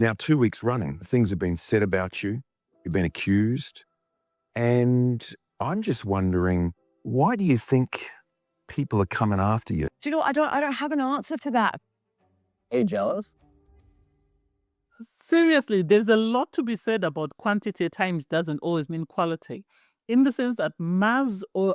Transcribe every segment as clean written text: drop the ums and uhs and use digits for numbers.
Now, 2 weeks running, things have been said about you, you've been accused, and I'm just wondering, why do you think people are coming after you? Do you know, I don't have an answer to that. Are you jealous? Seriously, there's a lot to be said about quantity at times doesn't always mean quality. In the sense that MAFS or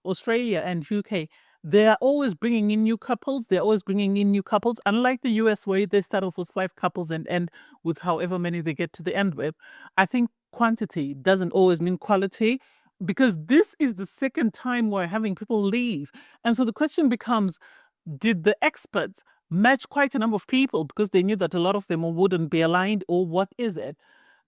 Australia and UK, they are always bringing in new couples. They're always bringing in new couples. Unlike the US, where they start off with 5 couples and end with however many they get to the end with, I think quantity doesn't always mean quality because this is the second time we're having people leave. And so the question becomes, did the experts match quite a number of people because they knew that a lot of them wouldn't be aligned, or what is it?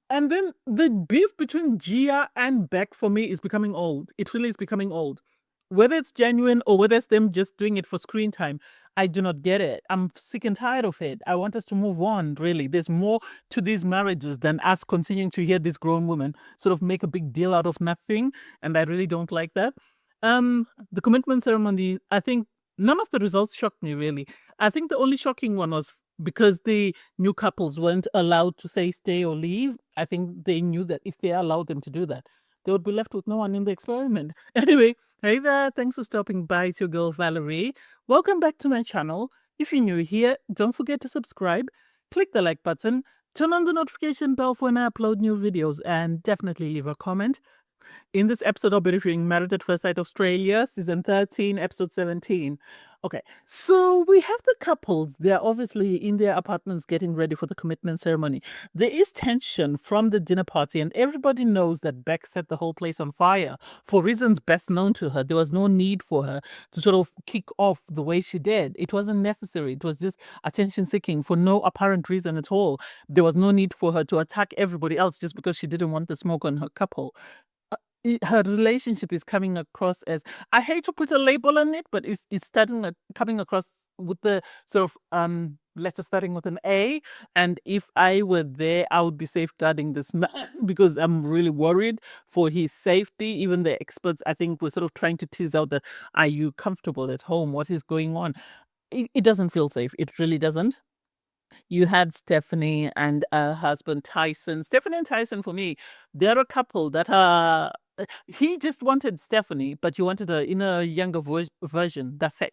And then the beef between Gia and Beck for me is becoming old. It really is becoming old. Whether it's genuine or whether it's them just doing it for screen time, I do not get it. I'm sick and tired of it. I want us to move on, really. There's more to these marriages than us continuing to hear these grown women sort of make a big deal out of nothing. And I really don't like that. The commitment ceremony, I think none of the results shocked me, really. I think the only shocking one was because the new couples weren't allowed to say stay or leave. I think they knew that if they allowed them to do that, they would be left with no one in the experiment. Anyway, hey there, thanks for stopping by. It's your girl Valerie. Welcome back to my channel. If you're new here, don't forget to subscribe, click the like button, turn on the notification bell for when I upload new videos, and definitely leave a comment. In this episode, I'll be reviewing Married at First Sight Australia, Season 13, Episode 17. Okay, so we have the couples. They're obviously in their apartments getting ready for the commitment ceremony. There is tension from the dinner party, and everybody knows that Beck set the whole place on fire for reasons best known to her. There was no need for her to sort of kick off the way she did. It wasn't necessary. It was just attention seeking for no apparent reason at all. There was no need for her to attack everybody else just because she didn't want the smoke on her couple. Her relationship is coming across as, I hate to put a label on it, but it's coming across with the sort of letter starting with an A. And if I were there, I would be safeguarding this man because I'm really worried for his safety. Even the experts, I think, were sort of trying to tease out the, are you comfortable at home? What is going on? It doesn't feel safe. It really doesn't. You had Stephanie and her husband Tyson. Stephanie and Tyson, for me, they're a couple that are. He just wanted Stephanie, but you wanted her in a younger version. That's it.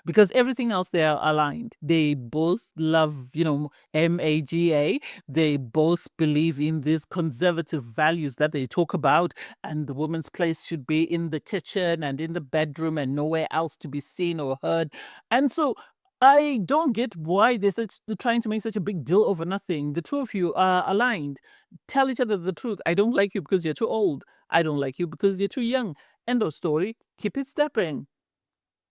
Because everything else they are aligned. They both love, MAGA. They both believe in these conservative values that they talk about, and the woman's place should be in the kitchen and in the bedroom and nowhere else to be seen or heard. And so I don't get why they're trying to make such a big deal over nothing. The two of you are aligned. Tell each other the truth. I don't like you because you're too old. I don't like you because you're too young. End of story. Keep it stepping.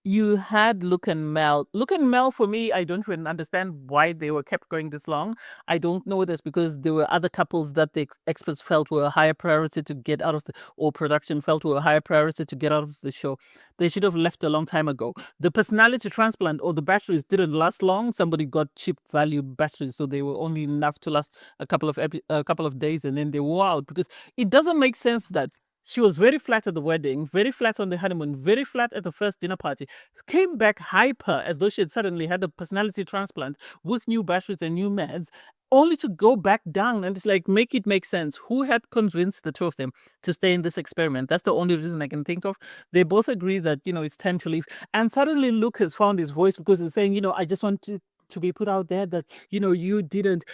You had Luke and Mel. Luke and Mel, for me, I don't even understand why they were kept going this long. I don't know whether it's because there were other couples that the experts felt were a higher priority to get out of or production felt were a higher priority to get out of the show. They should have left a long time ago. The personality transplant or the batteries didn't last long. Somebody got cheap value batteries, so they were only enough to last a couple of days, and then they wore out because it doesn't make sense that she was very flat at the wedding, very flat on the honeymoon, very flat at the first dinner party, came back hyper as though she had suddenly had a personality transplant with new batteries and new meds, only to go back down. And it's like, make it make sense. Who had convinced the two of them to stay in this experiment? That's the only reason I can think of. They both agree that, it's time to leave. And suddenly Luke has found his voice because he's saying, I just want to be put out there that, you didn't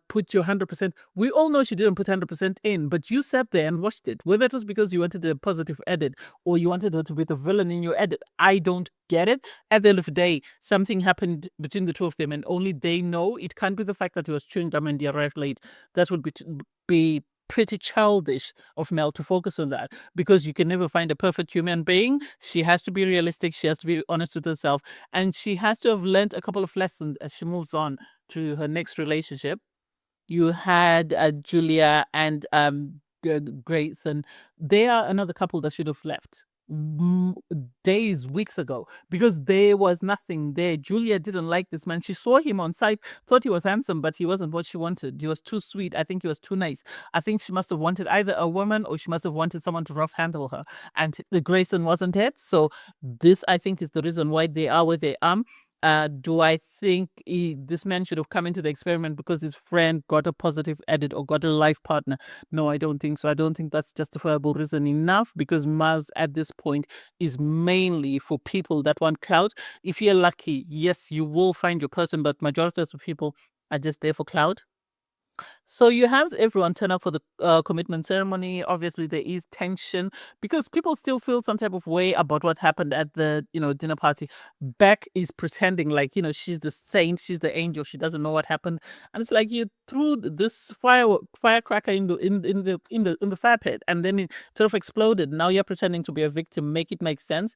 put your 100%. We all know she didn't put 100% in, but you sat there and watched it. Whether it was because you wanted a positive edit or you wanted her to be the villain in your edit, I don't get it. At the end of the day, something happened between the two of them and only they know. It can't be the fact that he was chewing gum and he arrived late. That would be pretty childish of Mel to focus on that, because you can never find a perfect human being. She has to be realistic. She has to be honest with herself, and she has to have learned a couple of lessons as she moves on to her next relationship. You had Julia and Grayson. They are another couple that should have left days, weeks ago, because there was nothing there. Julia didn't like this man. She saw him on site, thought he was handsome, but he wasn't what she wanted. He was too sweet. I think he was too nice. I think she must have wanted either a woman or she must have wanted someone to rough handle her. And the Grayson wasn't it. So this, I think, is the reason why they are where they are. Do I think this man should have come into the experiment because his friend got a positive edit or got a life partner? No, I don't think so. I don't think that's justifiable reason enough, because MAFS at this point is mainly for people that want clout. If you're lucky, yes, you will find your person, but majority of the people are just there for clout. So you have everyone turn up for the commitment ceremony. Obviously, there is tension because people still feel some type of way about what happened at the dinner party. Beck is pretending like she's the saint, she's the angel, she doesn't know what happened, and it's like you threw this firecracker in the fire pit, and then it sort of exploded. Now you're pretending to be a victim. Make it make sense.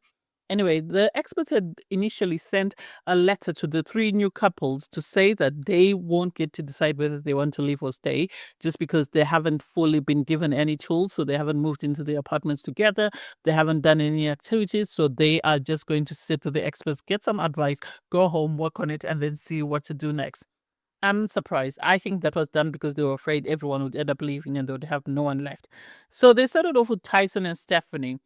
Anyway, the experts had initially sent a letter to the three new couples to say that they won't get to decide whether they want to leave or stay, just because they haven't fully been given any tools. So they haven't moved into the apartments together. They haven't done any activities. So they are just going to sit with the experts, get some advice, go home, work on it, and then see what to do next. I'm surprised. I think that was done because they were afraid everyone would end up leaving and they would have no one left. So they started off with Tyson and Stephanie.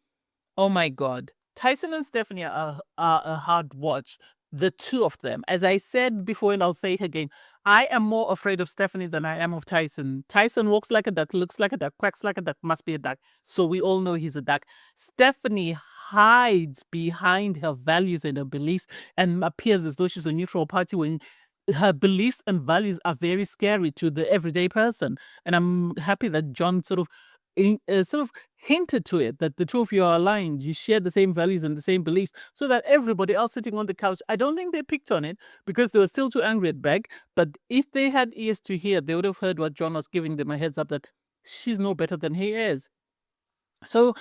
Oh my God. Tyson and Stephanie are a hard watch. The two of them. As I said before, and I'll say it again, I am more afraid of Stephanie than I am of Tyson. Tyson walks like a duck, looks like a duck, quacks like a duck, must be a duck. So we all know he's a duck. Stephanie hides behind her values and her beliefs and appears as though she's a neutral party when her beliefs and values are very scary to the everyday person. And I'm happy that John sort of hinted to it, that the two of you are aligned, you share the same values and the same beliefs, so that everybody else sitting on the couch, I don't think they picked on it because they were still too angry at Beck. But if they had ears to hear, they would have heard what John was giving them a heads up that she's no better than he is. So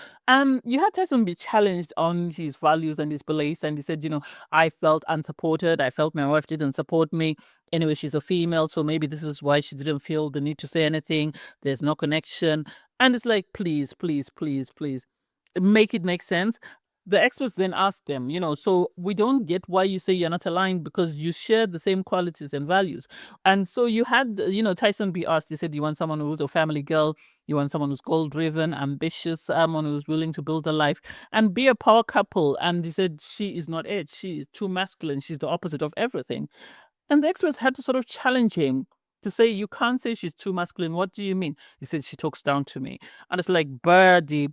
you had Tyson be challenged on his values and his beliefs, and he said, I felt unsupported. I felt my wife didn't support me. Anyway, she's a female, so maybe this is why she didn't feel the need to say anything. There's no connection. And it's like, please, please, please, please, make it make sense. The experts then asked them, so we don't get why you say you're not aligned, because you share the same qualities and values. And so you had, Tyson be asked, he said, you want someone who's a family girl, you want someone who's goal-driven, ambitious, someone who's willing to build a life and be a power couple. And he said, she is not it. She is too masculine. She's the opposite of everything. And the experts had to sort of challenge him to say, you can't say she's too masculine. What do you mean? He said, she talks down to me. And it's like, buddy,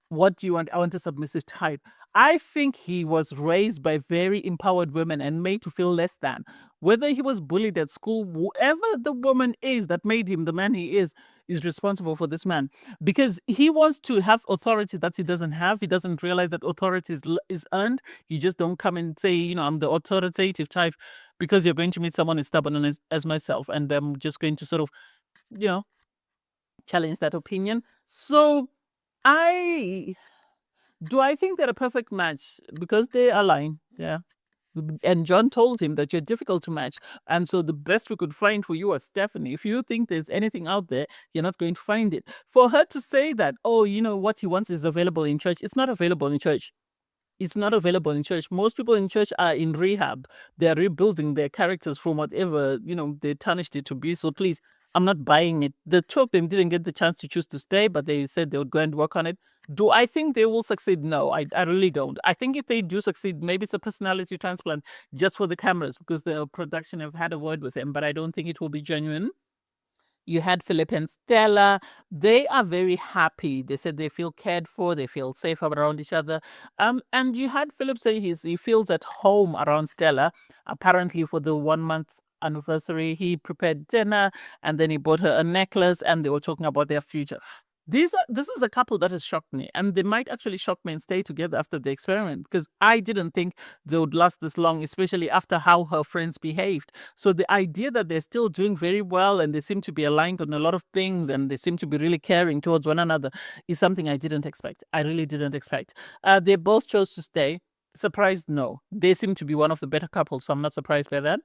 what do you want? I want a submissive type. I think he was raised by very empowered women and made to feel less than. Whether he was bullied at school, whoever the woman is that made him the man he is responsible for this man. Because he wants to have authority that he doesn't have. He doesn't realize that authority is earned. You just don't come and say, I'm the authoritative type, because you're going to meet someone as stubborn as myself, and I'm just going to sort of, challenge that opinion. So I think they're a perfect match because they align. Yeah. And John told him that you're difficult to match. And so the best we could find for you was Stephanie. If you think there's anything out there, you're not going to find it. For her to say that, what he wants is available in church, it's not available in church. It's not available in church. Most people in church are in rehab. They're rebuilding their characters from whatever, they tarnished it to be. So please, I'm not buying it. The two of them didn't get the chance to choose to stay, but they said they would go and work on it. Do I think they will succeed? No, I really don't. I think if they do succeed, maybe it's a personality transplant just for the cameras, because the production have had a word with him, but I don't think it will be genuine. You had Philip and Stella. They are very happy. They said they feel cared for. They feel safe around each other. And you had Philip say he feels at home around Stella. Apparently, for the 1 month anniversary, he prepared dinner and then he bought her a necklace, and they were talking about their future. This is a couple that has shocked me, and they might actually shock me and stay together after the experiment, because I didn't think they would last this long, especially after how her friends behaved. So the idea that they're still doing very well and they seem to be aligned on a lot of things and they seem to be really caring towards one another is something I didn't expect. I really didn't expect. They both chose to stay. Surprised? No. They seem to be one of the better couples, so I'm not surprised by that.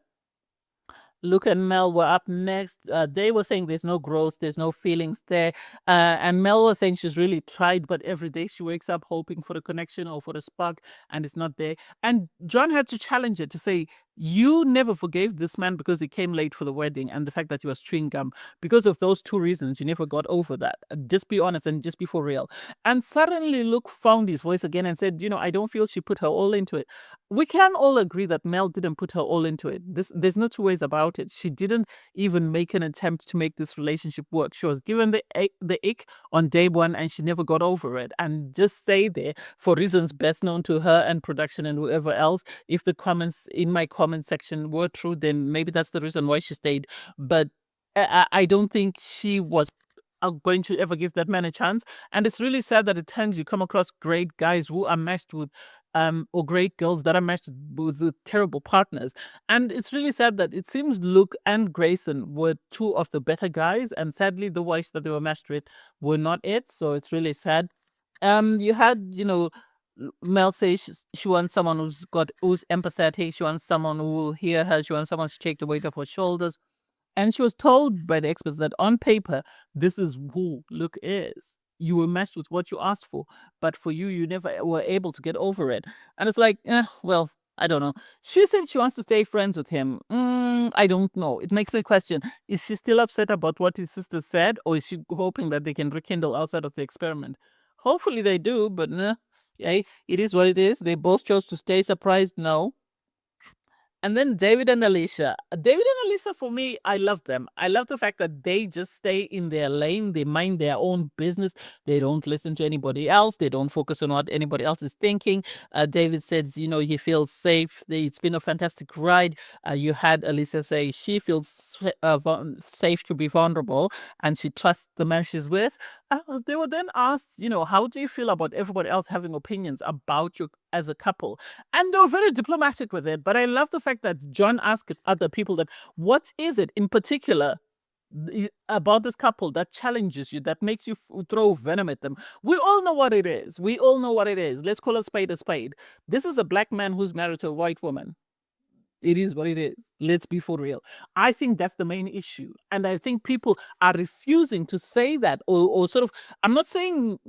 Luke and Mel were up next. They were saying there's no growth, there's no feelings there. And Mel was saying she's really tried, but every day she wakes up hoping for a connection or for a spark, and it's not there. And John had to challenge it to say, You never forgave this man because he came late for the wedding and the fact that he was chewing gum. Because of those two reasons, you never got over that. Just be honest and just be for real. And suddenly Luke found his voice again and said, I don't feel she put her all into it. We can all agree that Mel didn't put her all into it. There's no two ways about it. She didn't even make an attempt to make this relationship work. She was given the ick on day one and she never got over it and just stayed there for reasons best known to her and production and whoever else. If the comments in my comment section were true, then maybe that's the reason why she stayed. But I don't think she was going to ever give that man a chance. And it's really sad that at times you come across great guys who are matched with or great girls that are matched with terrible partners. And it's really sad that it seems Luke and Grayson were two of the better guys, and sadly the wives that they were matched with were not it. So it's really sad. You had, Mel say she wants someone who's empathetic. She wants someone who will hear her. She wants someone to take the weight off her shoulders. And she was told by the experts that on paper, this is who Luke is. You were matched with what you asked for, but for you, you never were able to get over it. And it's like, well, I don't know. She said she wants to stay friends with him. I don't know. It makes me question, is she still upset about what his sister said, or is she hoping that they can rekindle outside of the experiment? Hopefully they do, but it is what it is. They both chose to stay surprised now. And then David and Alicia. David and Alicia, for me, I love them. I love the fact that they just stay in their lane. They mind their own business. They don't listen to anybody else. They don't focus on what anybody else is thinking. David says, he feels safe. It's been a fantastic ride. You had Alicia say she feels safe to be vulnerable and she trusts the man she's with. They were then asked, how do you feel about everybody else having opinions about you as a couple? And they were very diplomatic with it. But I love the fact that John asked other people that, what is it in particular about this couple that challenges you, that makes you throw venom at them? We all know what it is. We all know what it is. Let's call a spade a spade. This is a black man who's married to a white woman. It is what it is. Let's be for real. I think that's the main issue. And I think people are refusing to say that or sort of, I'm not saying,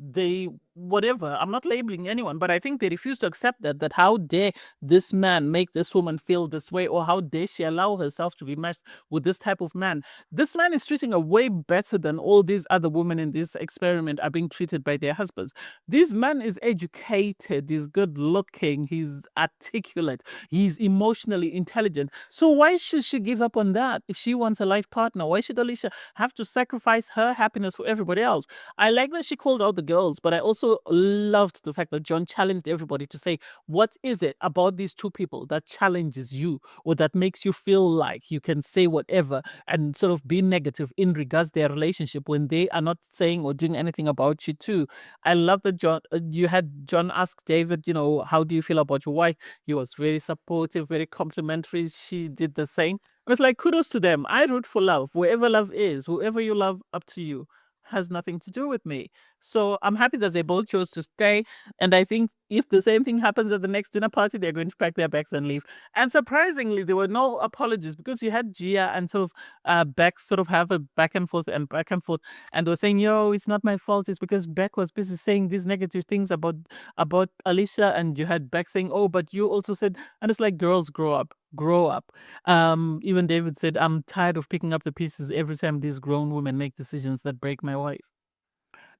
they, whatever, I'm not labeling anyone, but I think they refuse to accept that how dare this man make this woman feel this way, or how dare she allow herself to be matched with this type of man. This man is treating her way better than all these other women in this experiment are being treated by their husbands. This man is educated, he's good looking, he's articulate, he's emotionally intelligent. So why should she give up on that if she wants a life partner? Why should Alicia have to sacrifice her happiness for everybody else? I like that she called out the girls, but I also loved the fact that John challenged everybody to say, what is it about these two people that challenges you or that makes you feel like you can say whatever and sort of be negative in regards to their relationship when they are not saying or doing anything about you too? I love that you had John ask David, how do you feel about your wife? He was very supportive, very complimentary. She did the same. I was like, kudos to them. I root for love. Wherever love is, whoever you love, up to you. Has nothing to do with me. So I'm happy that they both chose to stay. And I think if the same thing happens at the next dinner party, they're going to pack their bags and leave. And surprisingly, there were no apologies because you had Gia and sort of Beck sort of have a back and forth. And they were saying, it's not my fault. It's because Beck was busy saying these negative things about Alicia. And you had Beck saying, oh, but you also said, and it's like, girls, grow up. Grow up. Even David said, I'm tired of picking up the pieces every time these grown women make decisions that break my wife.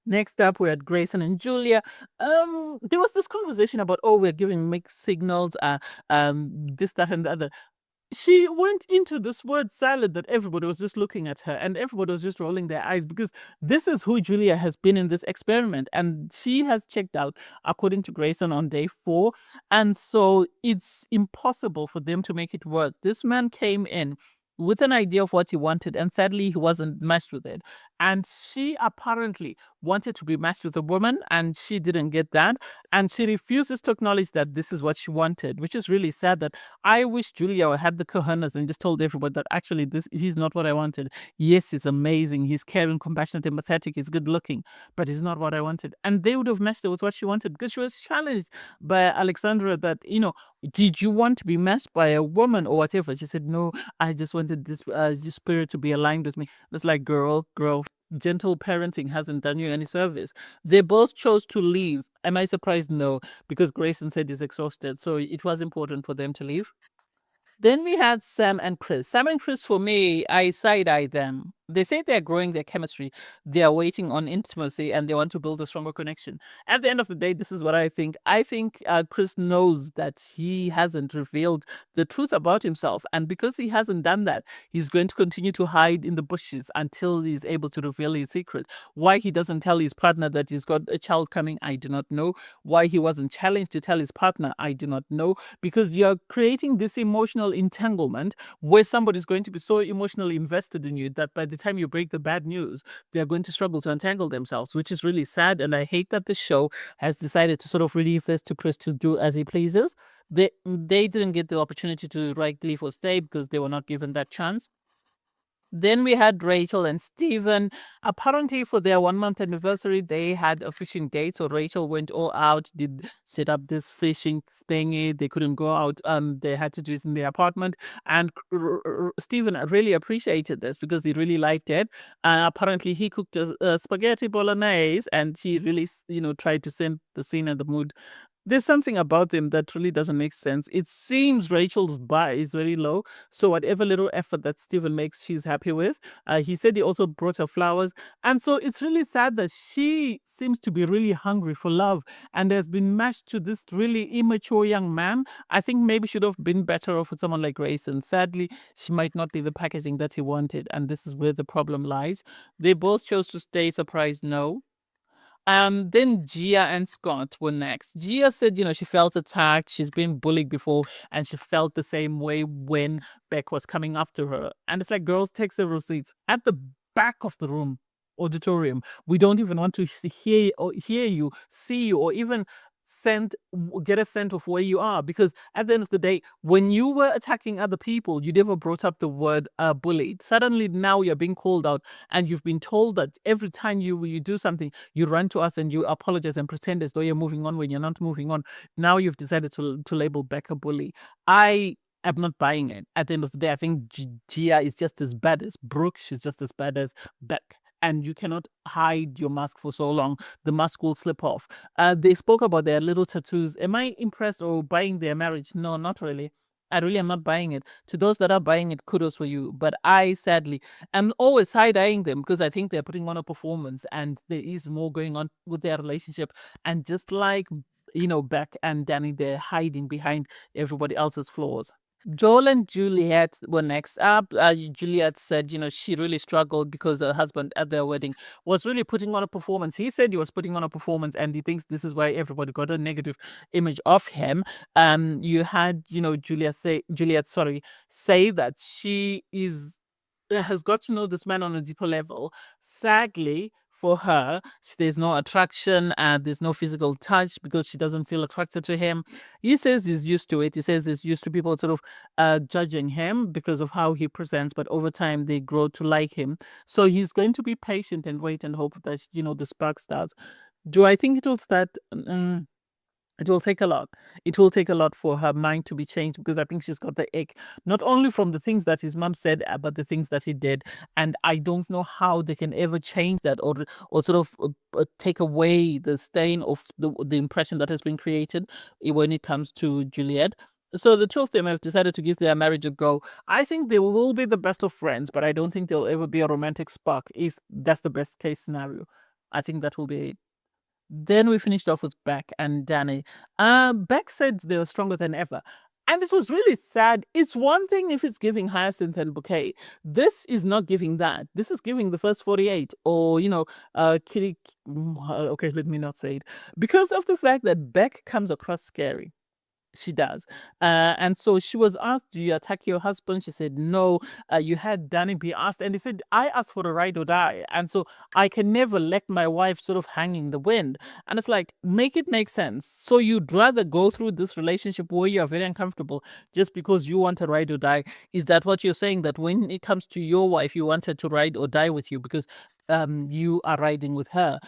Next up, we had Grayson and Julia. There was this conversation about, we're giving mixed signals, this, that, and the other. She went into this word salad that everybody was just looking at her and everybody was just rolling their eyes because this is who Julia has been in this experiment and she has checked out according to Grayson on day 4. And so it's impossible for them to make it work. This man came in with an idea of what he wanted and sadly he wasn't matched with it. And she apparently wanted to be matched with a woman and she didn't get that. And she refuses to acknowledge that this is what she wanted, which is really sad. That I wish Julia had the cojones and just told everybody that actually he's not what I wanted. Yes, he's amazing. He's caring, compassionate, empathetic. He's good looking, but he's not what I wanted. And they would have matched her with what she wanted because she was challenged by Alexandra that, did you want to be matched by a woman or whatever? She said, no, I just wanted this spirit to be aligned with me. It's like, girl, gentle parenting hasn't done you any service. They both chose to leave. Am I surprised? No, because Grayson said he's exhausted. So it was important for them to leave. Then we had Sam and Chris. Sam and Chris, for me, I side-eye them. They say they're growing their chemistry. They are waiting on intimacy and they want to build a stronger connection. At the end of the day, this is what I think. I think Chris knows that he hasn't revealed the truth about himself. And because he hasn't done that, he's going to continue to hide in the bushes until he's able to reveal his secret. Why he doesn't tell his partner that he's got a child coming, I do not know. Why he wasn't challenged to tell his partner, I do not know. Because you're creating this emotional entanglement where somebody's going to be so emotionally invested in you that by the time you break the bad news, they're going to struggle to untangle themselves, which is really sad. And I hate that the show has decided to sort of relieve this to Chris to do as he pleases. They didn't get the opportunity to write Leave or Stay because they were not given that chance. Then we had Rachel and Steven. Apparently, for their 1 month anniversary, they had a fishing date. So Rachel went all out, did set up this fishing thingy. They couldn't go out. They had to do it in their apartment. And Steven really appreciated this because he really liked it. Apparently, he cooked a spaghetti bolognese, and he really, tried to send the scene and the mood. There's something about them that really doesn't make sense. It seems Rachel's bar is very low, so whatever little effort that Steven makes, she's happy with. He said he also brought her flowers, and so it's really sad that she seems to be really hungry for love and has been matched to this really immature young man. I think maybe should have been better off with someone like Grace, and sadly, she might not be the packaging that he wanted, and this is where the problem lies. They both chose to stay surprised, no. Then Gia and Scott were next. Gia said, she felt attacked. She's been bullied before, and she felt the same way when Beck was coming after her. And it's like, girls, take several seats at the back of the room, auditorium. We don't even want to hear you, see you, or even get a sense of where you are, because at the end of the day, when you were attacking other people, you never brought up the word bullied. Suddenly now you're being called out, and you've been told that every time you do something, you run to us and you apologize and pretend as though you're moving on when you're not moving on. Now you've decided to label Beck a bully. I am not buying it. At the end of the day, I think Gia is just as bad as Brooke. She's just as bad as Beck. And you cannot hide your mask for so long. The mask will slip off. They spoke about their little tattoos. Am I impressed or buying their marriage? No, not really. I really am not buying it. To those that are buying it, kudos for you. But I sadly am always side-eyeing them because I think they're putting on a performance and there is more going on with their relationship. And just like, Beck and Danny, they're hiding behind everybody else's flaws. Joel and Juliet were next up. Juliet said, she really struggled because her husband at their wedding was really putting on a performance. He said he was putting on a performance, and he thinks this is why everybody got a negative image of him. You had, Juliet say that she has got to know this man on a deeper level. Sadly, for her, there's no attraction and there's no physical touch because she doesn't feel attracted to him. He says he's used to it. He says he's used to people sort of judging him because of how he presents, but over time they grow to like him. So he's going to be patient and wait and hope that, the spark starts. Do I think it will start? It will take a lot. It will take a lot for her mind to be changed because I think she's got the ache, not only from the things that his mom said, but the things that he did. And I don't know how they can ever change that or sort of take away the stain of the impression that has been created when it comes to Juliet. So the two of them have decided to give their marriage a go. I think they will be the best of friends, but I don't think they'll ever be a romantic spark if that's the best case scenario. I think that will be it. Then we finished off with Beck and Danny. Beck said they were stronger than ever. And this was really sad. It's one thing if it's giving Hyacinth and Bouquet. This is not giving that. This is giving the first 48 or, Kitty. Okay, let me not say it. Because of the fact that Beck comes across scary. She does. And so she was asked, do you attack your husband? She said, no. You had Danny be asked, and he said, I asked for a ride or die. And so I can never let my wife sort of hang in the wind. And it's like, make it make sense. So you'd rather go through this relationship where you are very uncomfortable just because you want a ride or die. Is that what you're saying? That when it comes to your wife, you want her to ride or die with you because you are riding with her?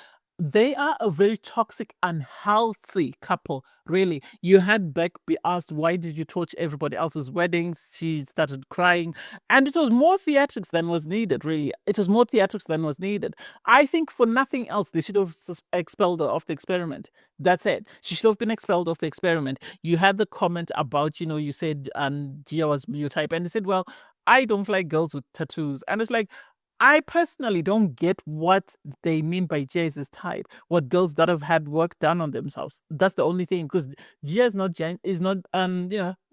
They are a very toxic, unhealthy couple, really. You had Beck be asked, why did you torch everybody else's weddings? She started crying. And it was more theatrics than was needed, really. It was more theatrics than was needed. I think for nothing else, they should have expelled her off the experiment. That's it. She should have been expelled off the experiment. You had the comment about, you said Gia was your type. And they said, well, I don't like girls with tattoos. And it's like, I personally don't get what they mean by Jay's type. What girls that have had work done on themselves. That's the only thing, because Gia is not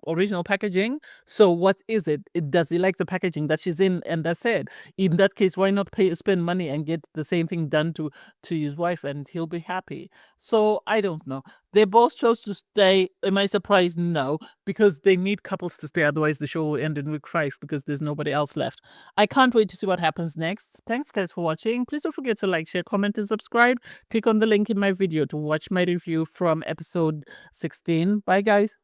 original packaging. So what is it? Does he like the packaging that she's in, and that's it? In that case, why not spend money and get the same thing done to his wife, and he'll be happy? So I don't know. They both chose to stay. Am I surprised? No, because they need couples to stay. Otherwise, the show will end in week 5 because there's nobody else left. I can't wait to see what happens next. Thanks, guys, for watching. Please don't forget to like, share, comment, and subscribe. Click on the link in my video to watch my review from episode 16. Bye, guys.